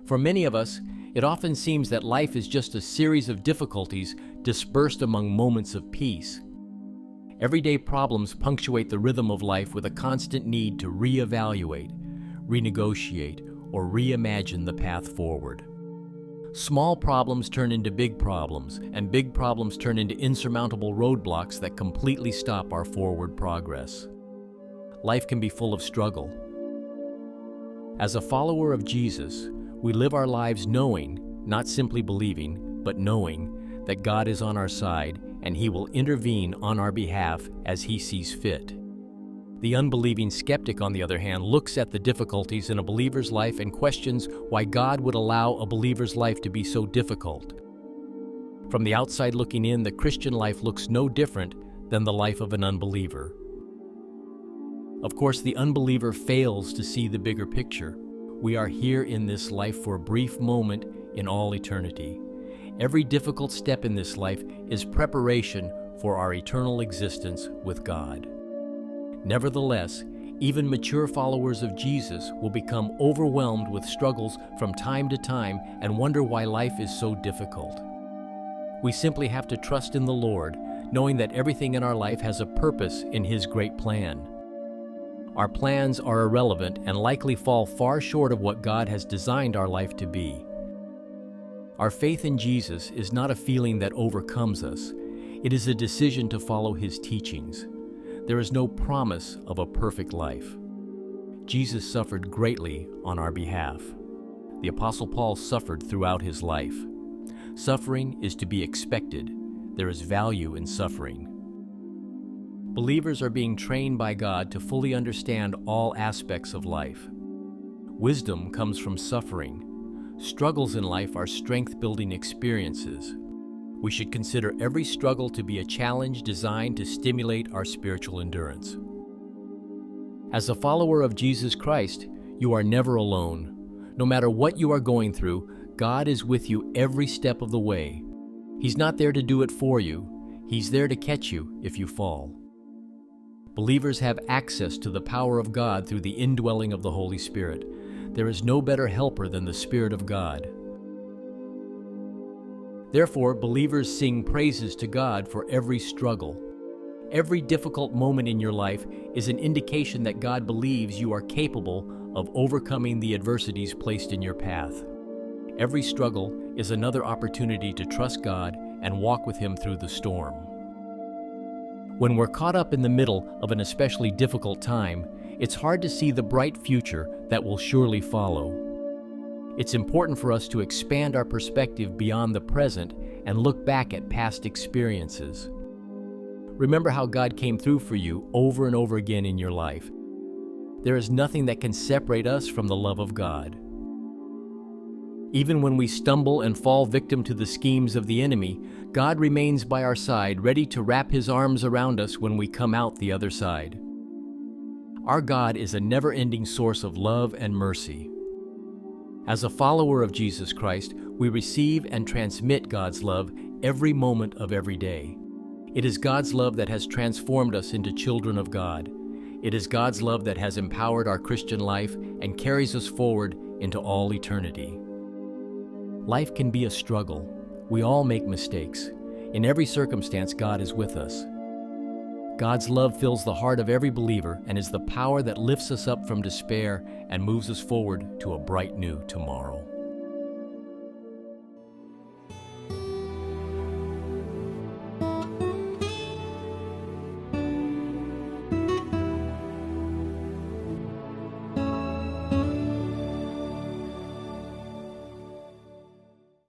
For many of us, it often seems that life is just a series of difficulties dispersed among moments of peace. Everyday problems punctuate the rhythm of life with a constant need to reevaluate, renegotiate, or reimagine the path forward. Small problems turn into big problems, and big problems turn into insurmountable roadblocks that completely stop our forward progress. Life can be full of struggle. As a follower of Jesus, we live our lives knowing, not simply believing, but knowing that God is on our side and He will intervene on our behalf as He sees fit. The unbelieving skeptic, on the other hand, looks at the difficulties in a believer's life and questions why God would allow a believer's life to be so difficult. From the outside looking in, the Christian life looks no different than the life of an unbeliever. Of course, the unbeliever fails to see the bigger picture. We are here in this life for a brief moment in all eternity. Every difficult step in this life is preparation for our eternal existence with God. Nevertheless, even mature followers of Jesus will become overwhelmed with struggles from time to time and wonder why life is so difficult. We simply have to trust in the Lord, knowing that everything in our life has a purpose in His great plan. Our plans are irrelevant and likely fall far short of what God has designed our life to be. Our faith in Jesus is not a feeling that overcomes us. It is a decision to follow His teachings. There is no promise of a perfect life. Jesus suffered greatly on our behalf. The Apostle Paul suffered throughout his life. Suffering is to be expected. There is value in suffering. Believers are being trained by God to fully understand all aspects of life. Wisdom comes from suffering. Struggles in life are strength-building experiences. We should consider every struggle to be a challenge designed to stimulate our spiritual endurance. As a follower of Jesus Christ, you are never alone. No matter what you are going through, God is with you every step of the way. He's not there to do it for you. He's there to catch you if you fall. Believers have access to the power of God through the indwelling of the Holy Spirit. There is no better helper than the Spirit of God. Therefore, believers sing praises to God for every struggle. Every difficult moment in your life is an indication that God believes you are capable of overcoming the adversities placed in your path. Every struggle is another opportunity to trust God and walk with Him through the storm. When we're caught up in the middle of an especially difficult time, it's hard to see the bright future that will surely follow. It's important for us to expand our perspective beyond the present and look back at past experiences. Remember how God came through for you over and over again in your life. There is nothing that can separate us from the love of God. Even when we stumble and fall victim to the schemes of the enemy, God remains by our side, ready to wrap His arms around us when we come out the other side. Our God is a never-ending source of love and mercy. As a follower of Jesus Christ, we receive and transmit God's love every moment of every day. It is God's love that has transformed us into children of God. It is God's love that has empowered our Christian life and carries us forward into all eternity. Life can be a struggle. We all make mistakes. In every circumstance, God is with us. God's love fills the heart of every believer and is the power that lifts us up from despair and moves us forward to a bright new tomorrow.